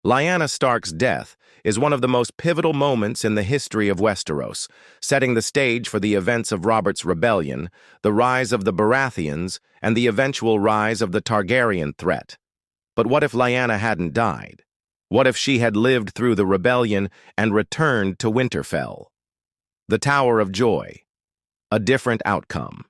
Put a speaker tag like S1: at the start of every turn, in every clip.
S1: Lyanna Stark's death is one of the most pivotal moments in the history of Westeros, setting the stage for the events of Robert's rebellion, the rise of the Baratheons, and the eventual rise of the Targaryen threat. But what if Lyanna hadn't died? What if she had lived through the rebellion and returned to Winterfell? The Tower of Joy. A different outcome.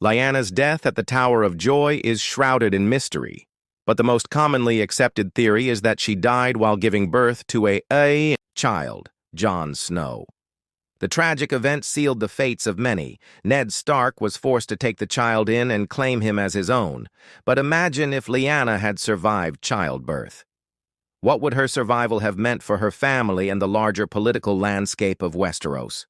S1: Lyanna's death at the Tower of Joy is shrouded in mystery, but the most commonly accepted theory is that she died while giving birth to a child, Jon Snow. The tragic event sealed the fates of many. Ned Stark was forced to take the child in and claim him as his own. But imagine if Lyanna had survived childbirth. What would her survival have meant for her family and the larger political landscape of Westeros?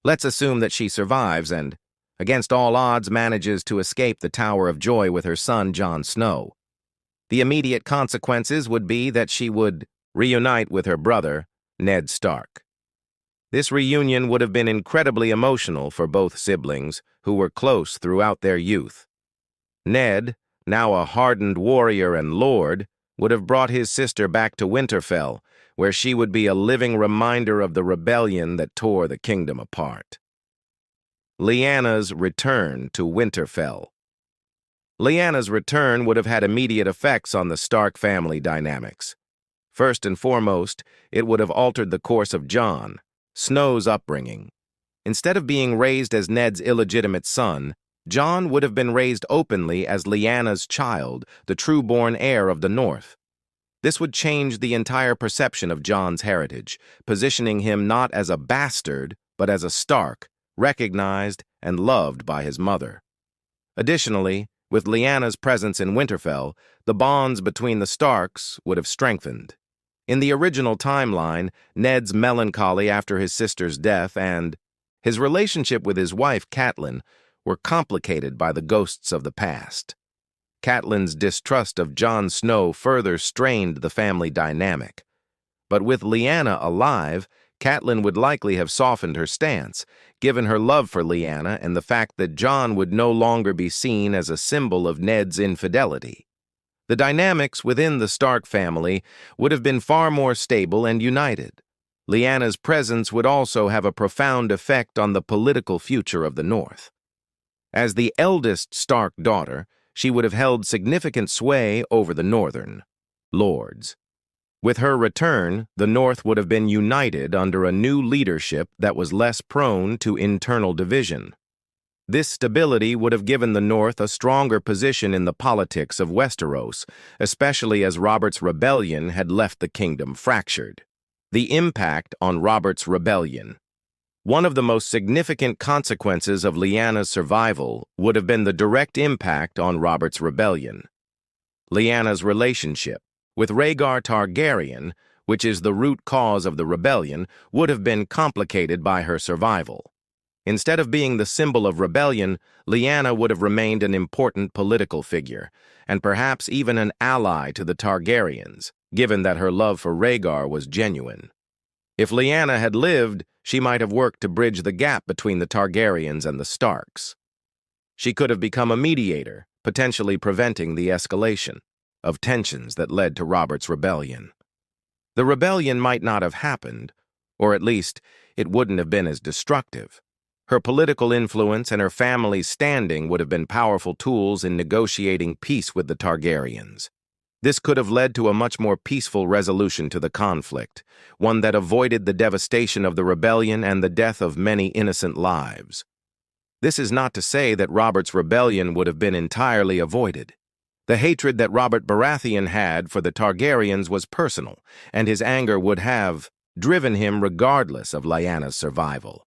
S1: Let's assume that she survives and, against all odds, manages to escape the Tower of Joy with her son, Jon Snow. The immediate consequences would be that she would reunite with her brother, Ned Stark. This reunion would have been incredibly emotional for both siblings, who were close throughout their youth. Ned, now a hardened warrior and lord, would have brought his sister back to Winterfell, where she would be a living reminder of the rebellion that tore the kingdom apart. Lyanna's return to Winterfell. Lyanna's return would have had immediate effects on the Stark family dynamics. First and foremost, it would have altered the course of Jon Snow's upbringing. Instead of being raised as Ned's illegitimate son, Jon would have been raised openly as Lyanna's child, the true-born heir of the North. This would change the entire perception of Jon's heritage, positioning him not as a bastard, but as a Stark, recognized and loved by his mother. Additionally, with Lyanna's presence in Winterfell, the bonds between the Starks would have strengthened. In the original timeline, Ned's melancholy after his sister's death and his relationship with his wife, Catelyn, were complicated by the ghosts of the past. Catelyn's distrust of Jon Snow further strained the family dynamic. But with Lyanna alive, Catelyn would likely have softened her stance, given her love for Lyanna and the fact that Jon would no longer be seen as a symbol of Ned's infidelity. The dynamics within the Stark family would have been far more stable and united. Lyanna's presence would also have a profound effect on the political future of the North. As the eldest Stark daughter, she would have held significant sway over the Northern lords. With her return, the North would have been united under a new leadership that was less prone to internal division. This stability would have given the North a stronger position in the politics of Westeros, especially as Robert's rebellion had left the kingdom fractured. The impact on Robert's rebellion. One of the most significant consequences of Lyanna's survival would have been the direct impact on Robert's rebellion. Lyanna's relationship with Rhaegar Targaryen, which is the root cause of the rebellion, would have been complicated by her survival. Instead of being the symbol of rebellion, Lyanna would have remained an important political figure, and perhaps even an ally to the Targaryens, given that her love for Rhaegar was genuine. If Lyanna had lived, she might have worked to bridge the gap between the Targaryens and the Starks. She could have become a mediator, potentially preventing the escalation of tensions that led to Robert's rebellion. The rebellion might not have happened, or at least it wouldn't have been as destructive. Her political influence and her family's standing would have been powerful tools in negotiating peace with the Targaryens. This could have led to a much more peaceful resolution to the conflict, one that avoided the devastation of the rebellion and the death of many innocent lives. This is not to say that Robert's rebellion would have been entirely avoided. The hatred that Robert Baratheon had for the Targaryens was personal, and his anger would have driven him regardless of Lyanna's survival.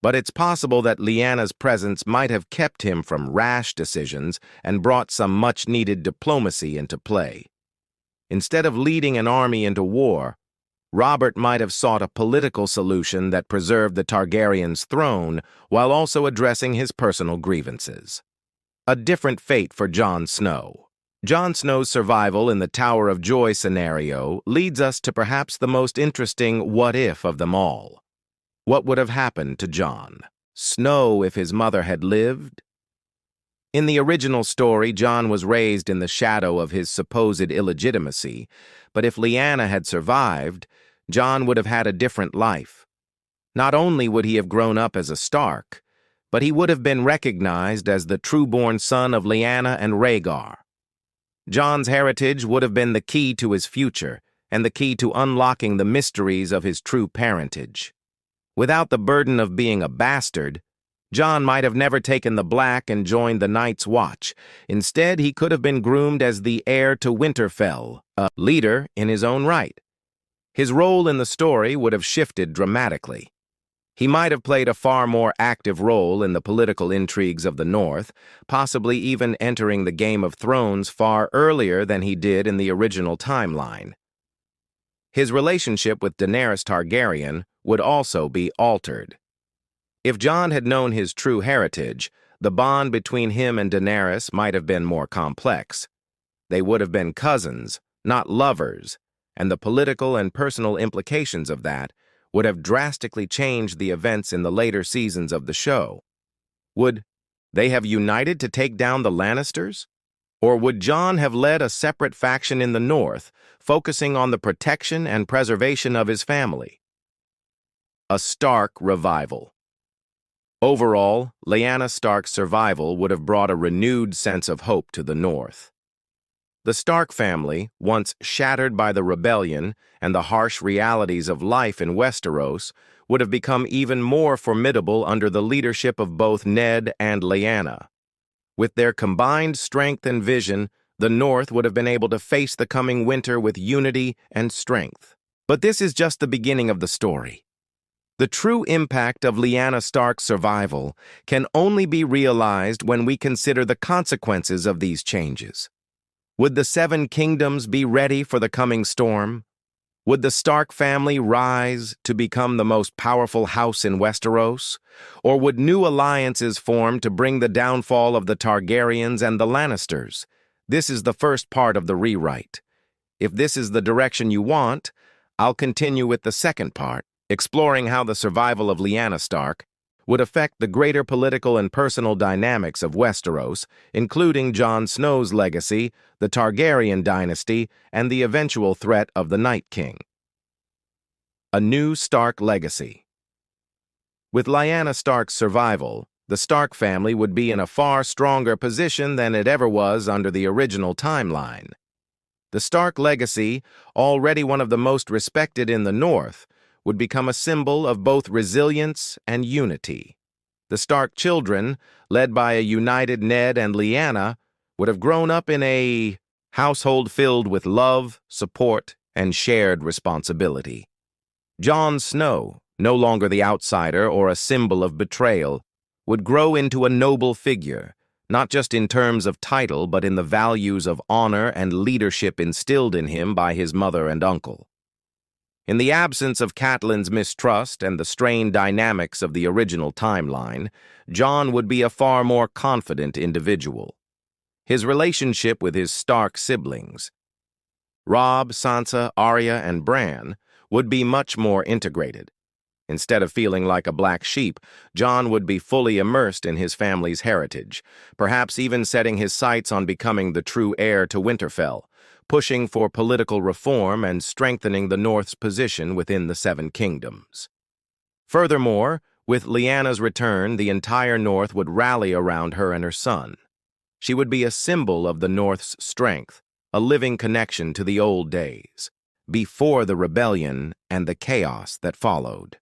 S1: But it's possible that Lyanna's presence might have kept him from rash decisions and brought some much-needed diplomacy into play. Instead of leading an army into war, Robert might have sought a political solution that preserved the Targaryen's throne while also addressing his personal grievances. A different fate for Jon Snow. Jon Snow's survival in the Tower of Joy scenario leads us to perhaps the most interesting what-if of them all. What would have happened to Jon Snow if his mother had lived? In the original story, Jon was raised in the shadow of his supposed illegitimacy, but if Lyanna had survived, Jon would have had a different life. Not only would he have grown up as a Stark, but he would have been recognized as the true-born son of Lyanna and Rhaegar. Jon's heritage would have been the key to his future and the key to unlocking the mysteries of his true parentage. Without the burden of being a bastard, Jon might have never taken the black and joined the Night's Watch. Instead, he could have been groomed as the heir to Winterfell, a leader in his own right. His role in the story would have shifted dramatically. He might have played a far more active role in the political intrigues of the North, possibly even entering the Game of Thrones far earlier than he did in the original timeline. His relationship with Daenerys Targaryen would also be altered. If Jon had known his true heritage, the bond between him and Daenerys might have been more complex. They would have been cousins, not lovers, and the political and personal implications of that would have drastically changed the events in the later seasons of the show. Would they have united to take down the Lannisters? Or would Jon have led a separate faction in the North, focusing on the protection and preservation of his family? A Stark revival. Overall, Lyanna Stark's survival would have brought a renewed sense of hope to the North. The Stark family, once shattered by the rebellion and the harsh realities of life in Westeros, would have become even more formidable under the leadership of both Ned and Lyanna. With their combined strength and vision, the North would have been able to face the coming winter with unity and strength. But this is just the beginning of the story. The true impact of Lyanna Stark's survival can only be realized when we consider the consequences of these changes. Would the Seven Kingdoms be ready for the coming storm? Would the Stark family rise to become the most powerful house in Westeros? Or would new alliances form to bring the downfall of the Targaryens and the Lannisters? This is the first part of the rewrite. If this is the direction you want, I'll continue with the second part, exploring how the survival of Lyanna Stark would affect the greater political and personal dynamics of Westeros, including Jon Snow's legacy, the Targaryen dynasty, and the eventual threat of the Night King. A new Stark legacy. With Lyanna Stark's survival, the Stark family would be in a far stronger position than it ever was under the original timeline. The Stark legacy, already one of the most respected in the North, would become a symbol of both resilience and unity. The Stark children, led by a united Ned and Lyanna, would have grown up in a household filled with love, support, and shared responsibility. Jon Snow, no longer the outsider or a symbol of betrayal, would grow into a noble figure, not just in terms of title but in the values of honor and leadership instilled in him by his mother and uncle. In the absence of Catelyn's mistrust and the strained dynamics of the original timeline, Jon would be a far more confident individual. His relationship with his Stark siblings, Robb, Sansa, Arya, and Bran, would be much more integrated. Instead of feeling like a black sheep, Jon would be fully immersed in his family's heritage, perhaps even setting his sights on becoming the true heir to Winterfell, pushing for political reform and strengthening the North's position within the Seven Kingdoms. Furthermore, with Lyanna's return, the entire North would rally around her and her son. She would be a symbol of the North's strength, a living connection to the old days, before the rebellion and the chaos that followed.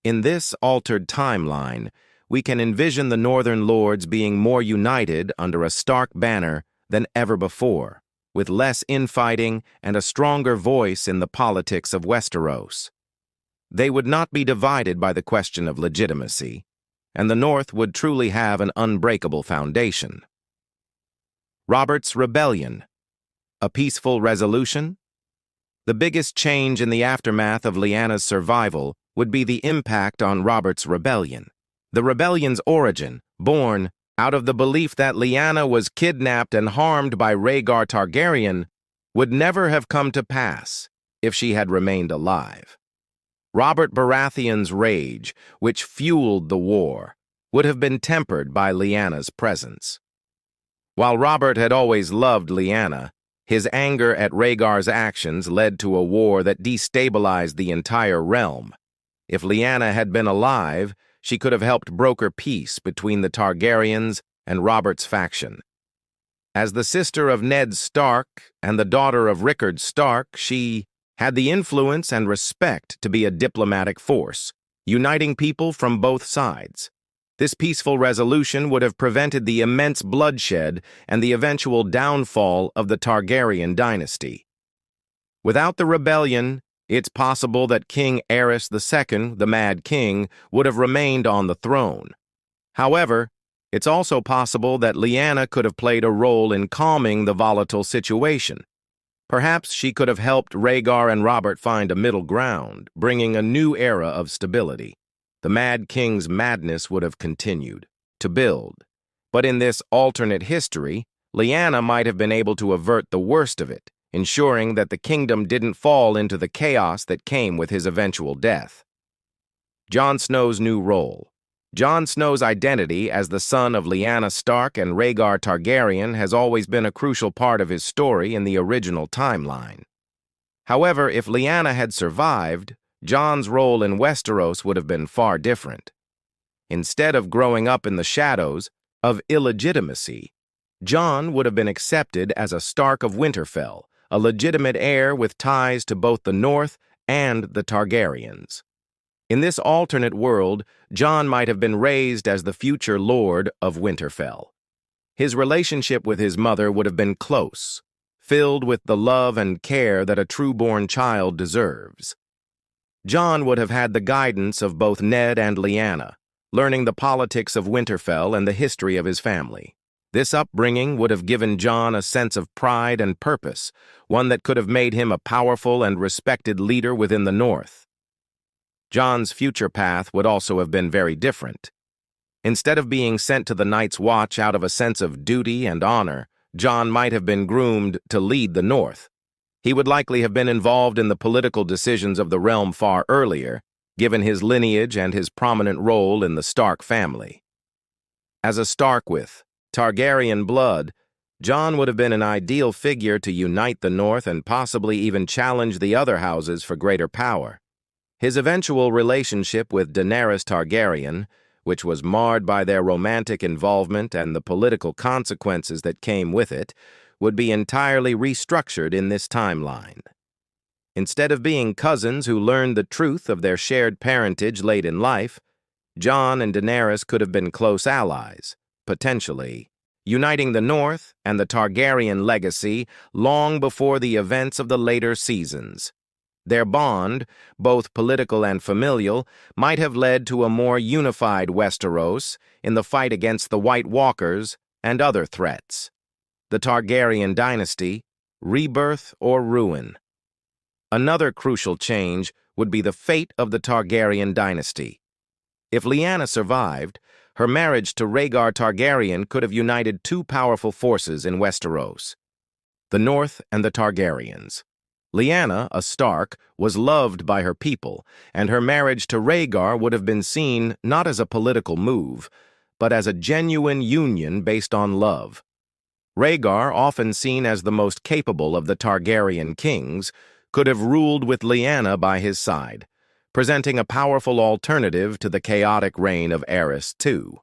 S1: In this altered timeline, we can envision the Northern Lords being more united under a Stark banner than ever before, with less infighting and a stronger voice in the politics of Westeros. They would not be divided by the question of legitimacy, and the North would truly have an unbreakable foundation. Robert's rebellion. A peaceful resolution? The biggest change in the aftermath of Lyanna's survival would be the impact on Robert's rebellion. The rebellion's origin, born out of the belief that Lyanna was kidnapped and harmed by Rhaegar Targaryen, would never have come to pass if she had remained alive. Robert Baratheon's rage, which fueled the war, would have been tempered by Lyanna's presence. While Robert had always loved Lyanna, his anger at Rhaegar's actions led to a war that destabilized the entire realm. If Lyanna had been alive, she could have helped broker peace between the Targaryens and Robert's faction. As the sister of Ned Stark and the daughter of Rickard Stark, she had the influence and respect to be a diplomatic force, uniting people from both sides. This peaceful resolution would have prevented the immense bloodshed and the eventual downfall of the Targaryen dynasty. Without the rebellion, it's possible that King Aerys II, the Mad King, would have remained on the throne. However, it's also possible that Lyanna could have played a role in calming the volatile situation. Perhaps she could have helped Rhaegar and Robert find a middle ground, bringing a new era of stability. The Mad King's madness would have continued to build. But in this alternate history, Lyanna might have been able to avert the worst of it, ensuring that the kingdom didn't fall into the chaos that came with his eventual death. Jon Snow's new role. Jon Snow's identity as the son of Lyanna Stark and Rhaegar Targaryen has always been a crucial part of his story in the original timeline. However, if Lyanna had survived, Jon's role in Westeros would have been far different. Instead of growing up in the shadows of illegitimacy, Jon would have been accepted as a Stark of Winterfell, a legitimate heir with ties to both the North and the Targaryens. In this alternate world, Jon might have been raised as the future Lord of Winterfell. His relationship with his mother would have been close, filled with the love and care that a true-born child deserves. Jon would have had the guidance of both Ned and Lyanna, learning the politics of Winterfell and the history of his family. This upbringing would have given Jon a sense of pride and purpose, one that could have made him a powerful and respected leader within the North. Jon's future path would also have been very different. Instead of being sent to the Night's Watch out of a sense of duty and honor, Jon might have been groomed to lead the North. He would likely have been involved in the political decisions of the realm far earlier, given his lineage and his prominent role in the Stark family. As a Stark with Targaryen blood, Jon would have been an ideal figure to unite the North and possibly even challenge the other houses for greater power. His eventual relationship with Daenerys Targaryen, which was marred by their romantic involvement and the political consequences that came with it, would be entirely restructured in this timeline. Instead of being cousins who learned the truth of their shared parentage late in life, Jon and Daenerys could have been close allies, potentially, uniting the North and the Targaryen legacy long before the events of the later seasons. Their bond, both political and familial, might have led to a more unified Westeros in the fight against the White Walkers and other threats. The Targaryen dynasty, rebirth or ruin. Another crucial change would be the fate of the Targaryen dynasty. If Lyanna survived, her marriage to Rhaegar Targaryen could have united two powerful forces in Westeros, the North and the Targaryens. Lyanna, a Stark, was loved by her people, and her marriage to Rhaegar would have been seen not as a political move, but as a genuine union based on love. Rhaegar, often seen as the most capable of the Targaryen kings, could have ruled with Lyanna by his side, presenting a powerful alternative to the chaotic reign of Aerys II.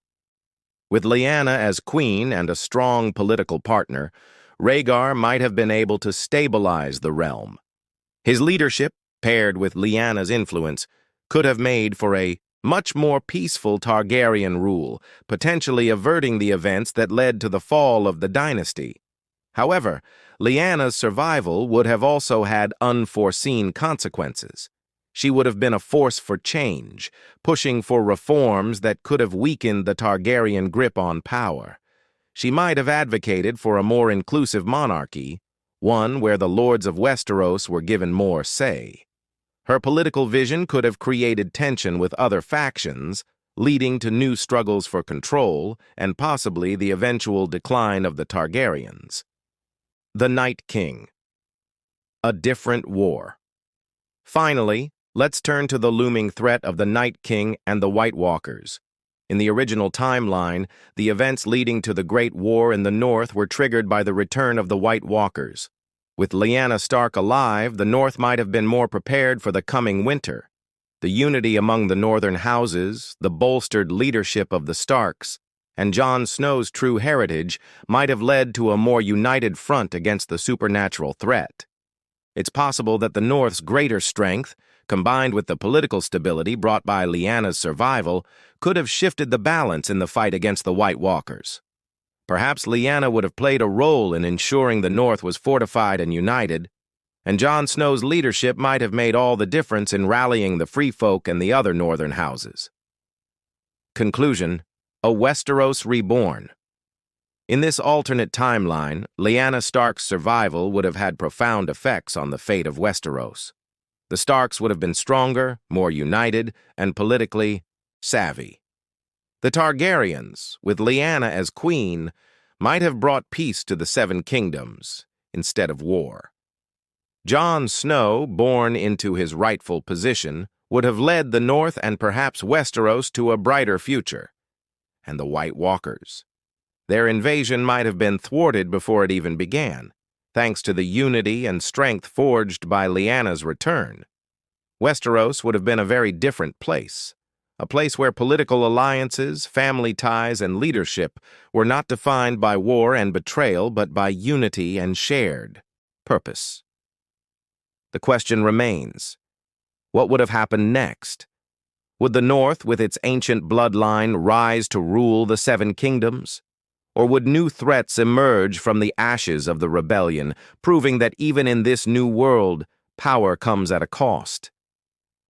S1: With Lyanna as queen and a strong political partner, Rhaegar might have been able to stabilize the realm. His leadership, paired with Lyanna's influence, could have made for a much more peaceful Targaryen rule, potentially averting the events that led to the fall of the dynasty. However, Lyanna's survival would have also had unforeseen consequences. She would have been a force for change, pushing for reforms that could have weakened the Targaryen grip on power. She might have advocated for a more inclusive monarchy, one where the lords of Westeros were given more say. Her political vision could have created tension with other factions, leading to new struggles for control and possibly the eventual decline of the Targaryens. The Night King. A different war. Finally, let's turn to the looming threat of the Night King and the White Walkers. In the original timeline, the events leading to the Great War in the North were triggered by the return of the White Walkers. With Lyanna Stark alive, the North might have been more prepared for the coming winter. The unity among the northern houses, the bolstered leadership of the Starks, and Jon Snow's true heritage might have led to a more united front against the supernatural threat. It's possible that the North's greater strength, combined with the political stability brought by Lyanna's survival, could have shifted the balance in the fight against the White Walkers. Perhaps Lyanna would have played a role in ensuring the North was fortified and united, and Jon Snow's leadership might have made all the difference in rallying the Free Folk and the other northern houses. Conclusion: A Westeros Reborn. In this alternate timeline, Lyanna Stark's survival would have had profound effects on the fate of Westeros. The Starks would have been stronger, more united, and politically savvy. The Targaryens, with Lyanna as queen, might have brought peace to the Seven Kingdoms instead of war. Jon Snow, born into his rightful position, would have led the North and perhaps Westeros to a brighter future. And the White Walkers. Their invasion might have been thwarted before it even began, thanks to the unity and strength forged by Lyanna's return. Westeros would have been a very different place, a place where political alliances, family ties, and leadership were not defined by war and betrayal, but by unity and shared purpose. The question remains, what would have happened next? Would the North, with its ancient bloodline, rise to rule the Seven Kingdoms? Or would new threats emerge from the ashes of the rebellion, proving that even in this new world, power comes at a cost?